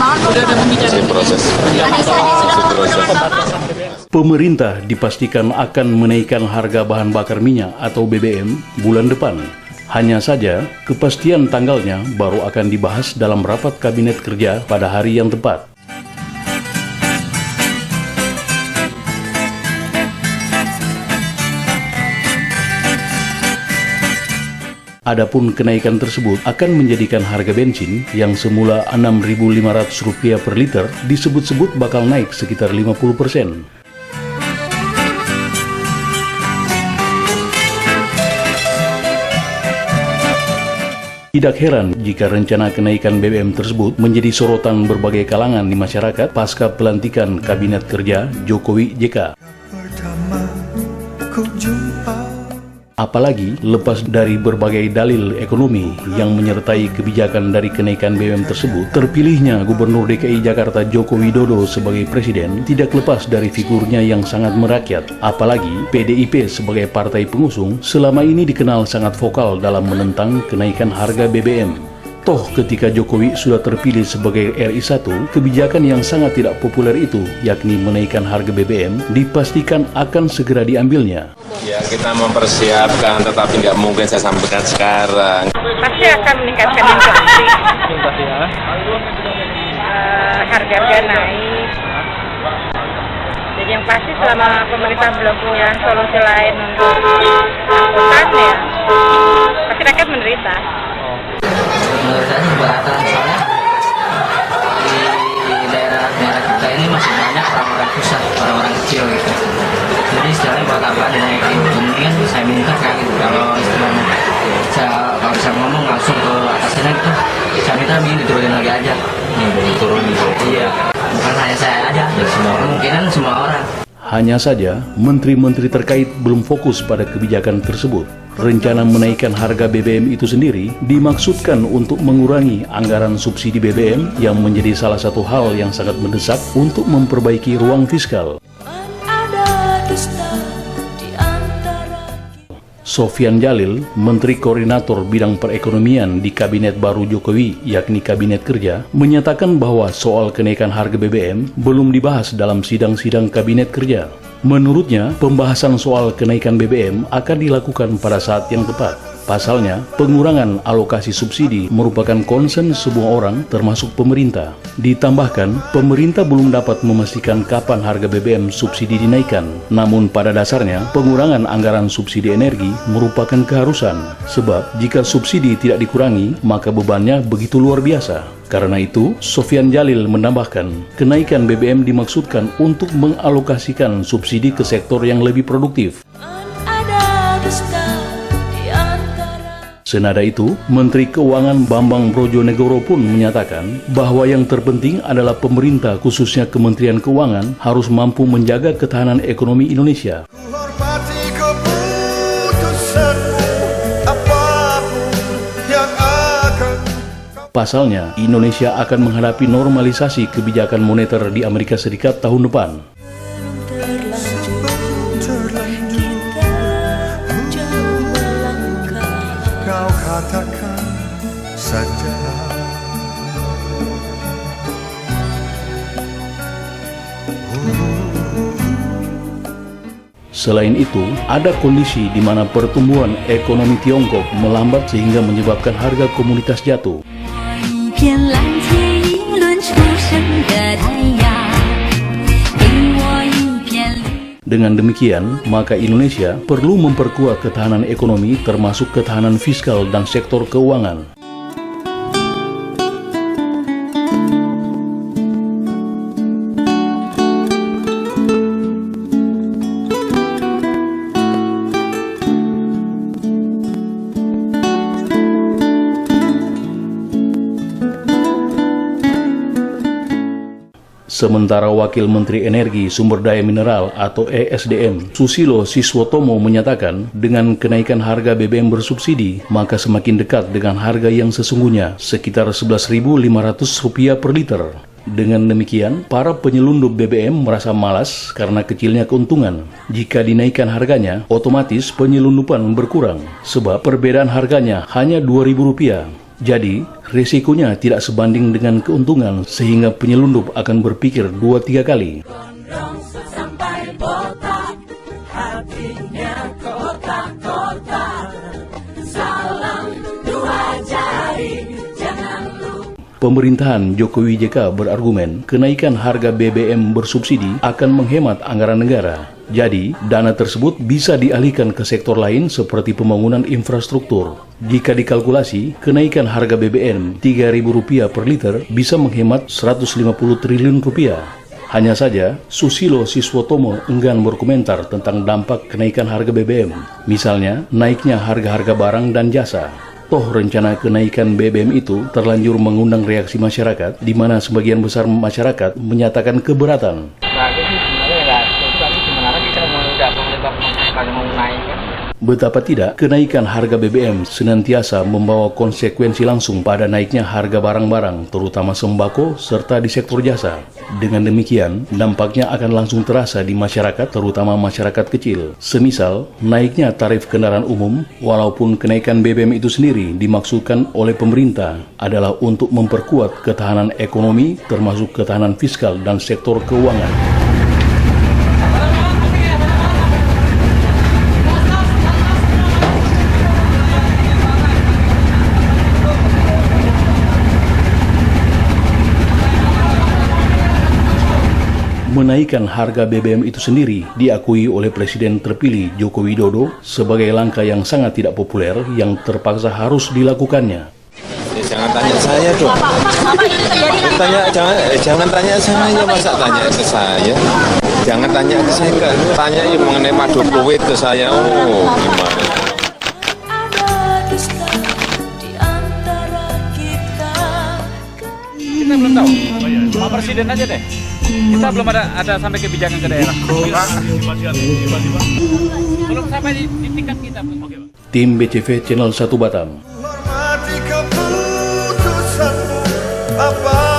Sudah ada pembicaraan proses. Pemerintah dipastikan akan menaikkan harga bahan bakar minyak atau BBM bulan depan. Hanya saja, kepastian tanggalnya baru akan dibahas dalam rapat kabinet kerja pada hari yang tepat. Adapun kenaikan tersebut akan menjadikan harga bensin yang semula Rp6.500 per liter disebut-sebut bakal naik sekitar 50%. Tidak heran jika rencana kenaikan BBM tersebut menjadi sorotan berbagai kalangan di masyarakat pasca pelantikan Kabinet Kerja Jokowi JK. Apalagi lepas dari berbagai dalil ekonomi yang menyertai kebijakan dari kenaikan BBM tersebut, terpilihnya Gubernur DKI Jakarta Joko Widodo sebagai presiden tidak lepas dari figurnya yang sangat merakyat. Apalagi PDIP sebagai partai pengusung selama ini dikenal sangat vokal dalam menentang kenaikan harga BBM. Toh ketika Jokowi sudah terpilih sebagai RI1, kebijakan yang sangat tidak populer itu, yakni menaikkan harga BBM, dipastikan akan segera diambilnya. Ya, kita mempersiapkan, tetapi nggak mungkin saya sampaikan sekarang. Pasti akan meningkatkan inflasi, harga-harga naik. Jadi yang pasti selama pemerintah belum punya solusi lain untuk angkutan ya, pasti rakyat menderita. Menurut saya keberatan, soalnya di daerah kita ini masih banyak orang-orang susah, orang-orang kecil gitu. Jadi istilahnya buat apa dinaikin? Kemudian saya minta kayak gitu, kalau istilahnya kalau bisa ngomong langsung ke atasnya gitu, saya minta diturunin lagi aja. Turun gitu. Iya, bukan hanya saya aja, kemungkinan semua orang. Hanya saja, menteri-menteri terkait belum fokus pada kebijakan tersebut. Rencana menaikkan harga BBM itu sendiri dimaksudkan untuk mengurangi anggaran subsidi BBM yang menjadi salah satu hal yang sangat mendesak untuk memperbaiki ruang fiskal. Sofyan Djalil, Menteri Koordinator Bidang Perekonomian di Kabinet baru Jokowi, yakni Kabinet Kerja, menyatakan bahwa soal kenaikan harga BBM belum dibahas dalam sidang-sidang Kabinet Kerja. Menurutnya, pembahasan soal kenaikan BBM akan dilakukan pada saat yang tepat. Pasalnya, pengurangan alokasi subsidi merupakan concern semua orang termasuk pemerintah. Ditambahkan, pemerintah belum dapat memastikan kapan harga BBM subsidi dinaikkan. Namun pada dasarnya, pengurangan anggaran subsidi energi merupakan keharusan. Sebab, jika subsidi tidak dikurangi, maka bebannya begitu luar biasa. Karena itu, Sofyan Djalil menambahkan, kenaikan BBM dimaksudkan untuk mengalokasikan subsidi ke sektor yang lebih produktif. Senada itu, Menteri Keuangan Bambang Brojonegoro pun menyatakan bahwa yang terpenting adalah pemerintah khususnya Kementerian Keuangan harus mampu menjaga ketahanan ekonomi Indonesia. Pasalnya, Indonesia akan menghadapi normalisasi kebijakan moneter di Amerika Serikat tahun depan. Selain itu, ada kondisi di mana pertumbuhan ekonomi Tiongkok melambat sehingga menyebabkan harga komoditas jatuh. Dengan demikian, maka Indonesia perlu memperkuat ketahanan ekonomi termasuk ketahanan fiskal dan sektor keuangan. Sementara Wakil Menteri Energi Sumber Daya Mineral atau ESDM, Susilo Siswotomo menyatakan dengan kenaikan harga BBM bersubsidi, maka semakin dekat dengan harga yang sesungguhnya, sekitar Rp11.500 per liter. Dengan demikian, para penyelundup BBM merasa malas karena kecilnya keuntungan. Jika dinaikkan harganya, otomatis penyelundupan berkurang, sebab perbedaan harganya hanya Rp2.000. Jadi, risikonya tidak sebanding dengan keuntungan sehingga penyelundup akan berpikir 2-3 kali. Pemerintahan Jokowi JK berargumen kenaikan harga BBM bersubsidi akan menghemat anggaran negara. Jadi, dana tersebut bisa dialihkan ke sektor lain seperti pembangunan infrastruktur. Jika dikalkulasi, kenaikan harga BBM Rp3.000 per liter bisa menghemat Rp150 triliun. Hanya saja, Susilo Siswotomo enggan berkomentar tentang dampak kenaikan harga BBM. Misalnya, naiknya harga-harga barang dan jasa. Toh rencana kenaikan BBM itu terlanjur mengundang reaksi masyarakat, di mana sebagian besar masyarakat menyatakan keberatan. Betapa tidak, kenaikan harga BBM senantiasa membawa konsekuensi langsung pada naiknya harga barang-barang, terutama sembako, serta di sektor jasa. Dengan demikian, dampaknya akan langsung terasa di masyarakat, terutama masyarakat kecil. Semisal, naiknya tarif kendaraan umum, walaupun kenaikan BBM itu sendiri dimaksudkan oleh pemerintah adalah untuk memperkuat ketahanan ekonomi, termasuk ketahanan fiskal dan sektor keuangan. Menaikkan harga BBM itu sendiri diakui oleh Presiden terpilih Joko Widodo sebagai langkah yang sangat tidak populer yang terpaksa harus dilakukannya. Jangan tanya saya dong. Jangan tanya saya, masa tanya ke saya. Jangan tanya ke saya, tanya mengenai madu fluid ke saya. Oh, gimana? Kita belum tahu. Pak Presiden aja deh. Kita belum ada sampai kebijakan ke daerah. Belum sampai di tingkat kita. Tim BCV Channel 1 Batam. Hormati keputusanmu, apa